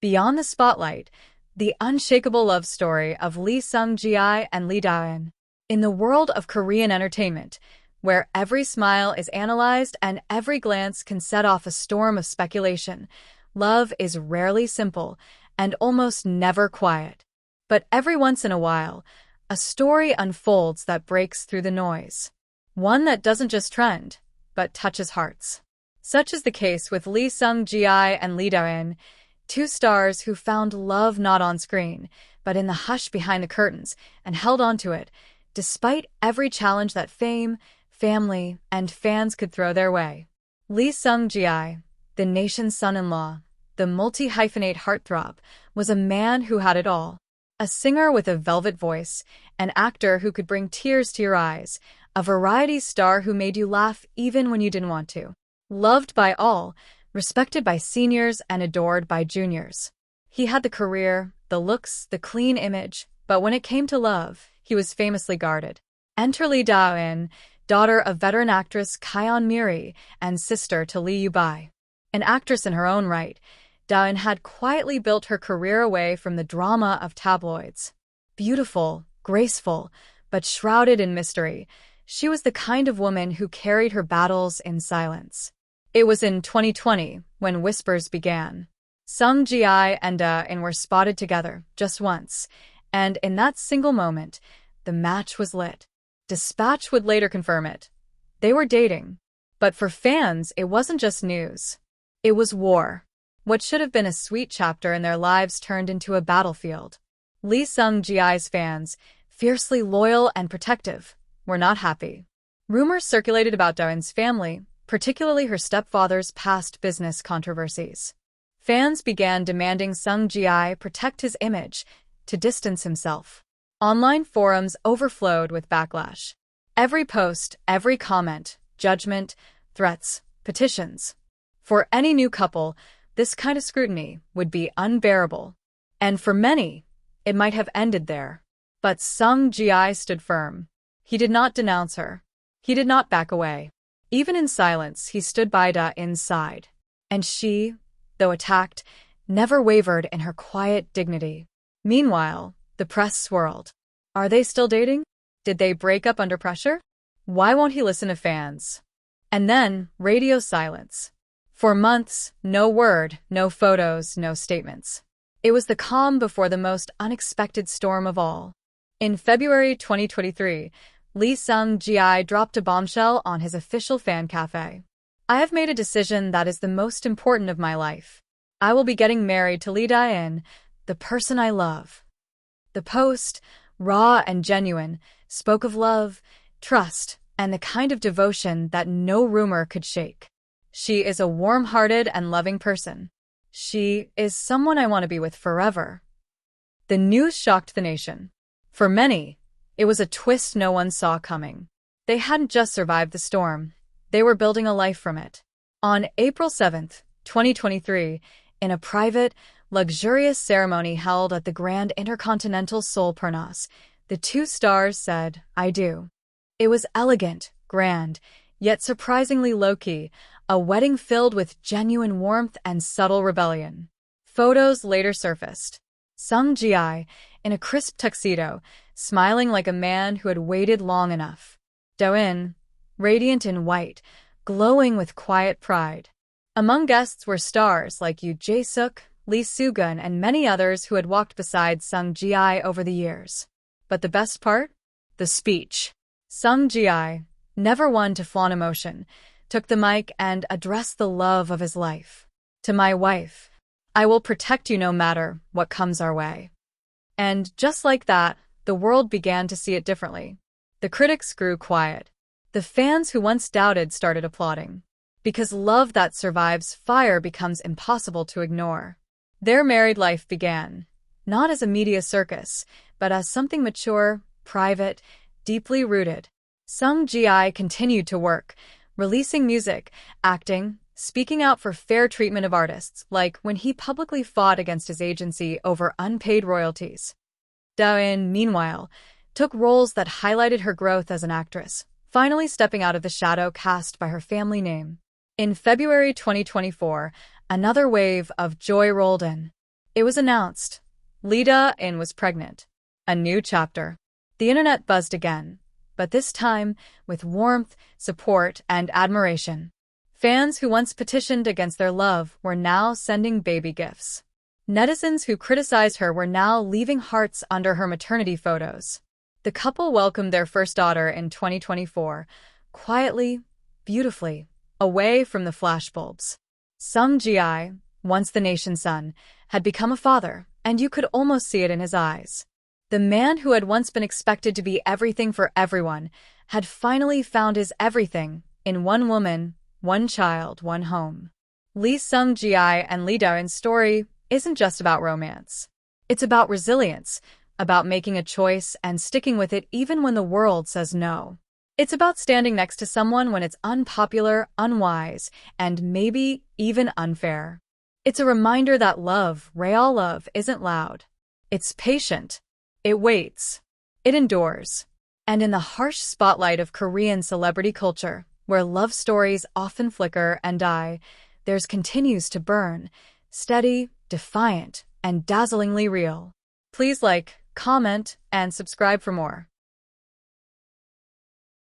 Beyond the spotlight, the unshakable love story of Lee Seung-gi and Lee Da-in. In the world of Korean entertainment, where every smile is analyzed and every glance can set off a storm of speculation, love is rarely simple and almost never quiet. But every once in a while, a story unfolds that breaks through the noise. One that doesn't just trend, but touches hearts. Such is the case with Lee Seung-gi and Lee Da-in, two stars who found love not on screen, but in the hush behind the curtains and held on to it, despite every challenge that fame, family, and fans could throw their way. Lee Seung-gi, the nation's son-in-law, the multi-hyphenate heartthrob, was a man who had it all. A singer with a velvet voice, an actor who could bring tears to your eyes, a variety star who made you laugh even when you didn't want to. Loved by all, respected by seniors and adored by juniors. He had the career, the looks, the clean image, but when it came to love, he was famously guarded. Enter Lee Da-in, daughter of veteran actress Kyeon Miri and sister to Lee Yoo-bi. An actress in her own right, Da-in had quietly built her career away from the drama of tabloids. Beautiful, graceful, but shrouded in mystery, she was the kind of woman who carried her battles in silence. It was in 2020 when whispers began. Seung-gi and Da-in were spotted together just once, and in that single moment, the match was lit. Dispatch would later confirm it. They were dating. But for fans, it wasn't just news. It was war. What should have been a sweet chapter in their lives turned into a battlefield. Lee Seung-gi's fans, fiercely loyal and protective, were not happy. Rumors circulated about Da-in's family, particularly her stepfather's past business controversies. Fans began demanding Seung-gi protect his image, to distance himself. Online forums overflowed with backlash. Every post, every comment, judgment, threats, petitions. For any new couple, this kind of scrutiny would be unbearable. And for many, it might have ended there. But Seung-gi stood firm. He did not denounce her. He did not back away. Even in silence, he stood by Da-in's side. And she, though attacked, never wavered in her quiet dignity. Meanwhile, the press swirled. Are they still dating? Did they break up under pressure? Why won't he listen to fans? And then, radio silence. For months, no word, no photos, no statements. It was the calm before the most unexpected storm of all. In February 2023, Lee Seung-gi dropped a bombshell on his official fan cafe. I have made a decision that is the most important of my life. I will be getting married to Lee Da-in, the person I love. The post, raw and genuine, spoke of love, trust, and the kind of devotion that no rumor could shake. She is a warm-hearted and loving person. She is someone I want to be with forever. The news shocked the nation. For many, it was a twist no one saw coming. They hadn't just survived the storm. They were building a life from it. On April 7, 2023, in a private, luxurious ceremony held at the Grand Intercontinental Seoul Pernos, the two stars said, "I do." It was elegant, grand, yet surprisingly low-key, a wedding filled with genuine warmth and subtle rebellion. Photos later surfaced. Seung-gi, in a crisp tuxedo, smiling like a man who had waited long enough. Da-in, radiant in white, glowing with quiet pride. Among guests were stars like Yoo Jae-suk, Lee Soo-gun, and many others who had walked beside Seung-gi over the years. But the best part? The speech. Seung-gi, never one to flaunt emotion, took the mic and addressed the love of his life. "To my wife, I will protect you no matter what comes our way." And just like that, the world began to see it differently. The critics grew quiet. The fans who once doubted started applauding. Because love that survives fire becomes impossible to ignore. Their married life began, not as a media circus, but as something mature, private, deeply rooted. Seung-gi continued to work, releasing music, acting, speaking out for fair treatment of artists, like when he publicly fought against his agency over unpaid royalties. Da-in, meanwhile, took roles that highlighted her growth as an actress, finally stepping out of the shadow cast by her family name. In February 2024, another wave of joy rolled in. It was announced. Lee Da-in was pregnant. A new chapter. The internet buzzed again, but this time with warmth, support, and admiration. Fans who once petitioned against their love were now sending baby gifts. Netizens who criticized her were now leaving hearts under her maternity photos. The couple welcomed their first daughter in 2024, quietly, beautifully, away from the flashbulbs. Seung Ji, once the nation's son, had become a father, and you could almost see it in his eyes. The man who had once been expected to be everything for everyone had finally found his everything in one woman, one child, one home. Lee Seung Ji and Lee Da-in's story isn't just about romance. It's about resilience, about making a choice and sticking with it even when the world says no. It's about standing next to someone when it's unpopular, unwise, and maybe even unfair. It's a reminder that love, real love, isn't loud. It's patient. It waits. It endures. And in the harsh spotlight of Korean celebrity culture, where love stories often flicker and die, theirs continues to burn, steady, defiant, and dazzlingly real. Please like, comment, and subscribe for more.